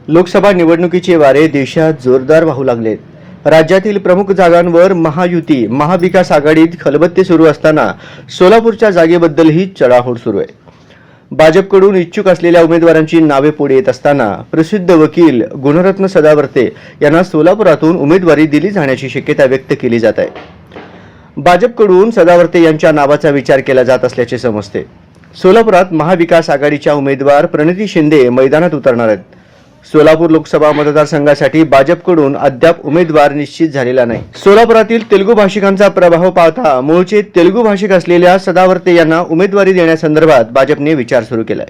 लोकसभा निवडणुकीचे वारे देशात जोरदार वाहू लागलेत. राज्यातील प्रमुख जागांवर महायुती महाविकास आघाडीत खलबत्ते सुरू असताना सोलापूरच्या जागेबद्दलही चढाओढ सुरू आहे. भाजपकडून इच्छुक असलेल्या उमेदवारांची नावे पुढे येत असताना प्रसिद्ध वकील गुणरत्न सदावर्ते यांना सोलापुरातून उमेदवारी दिली जाण्याची शक्यता व्यक्त केली जात आहे. भाजपकडून सदावर्ते यांच्या नावाचा विचार केला जात असल्याचे समजते. सोलापुरात महाविकास आघाडीच्या उमेदवार प्रणिती शिंदे मैदानात उतरणार आहेत. सोलापूर लोकसभा मतदारसंघासाठी भाजपकडून अद्याप उमेदवार निश्चित झालेला नाही. सोलापुरातील तेलुगू भाषिकांचा प्रभाव पाहता मूळचे तेलुगू भाषिक असलेल्या सदावर्ते यांना उमेदवारी देण्यासंदर्भात भाजपने विचार सुरू केलाय.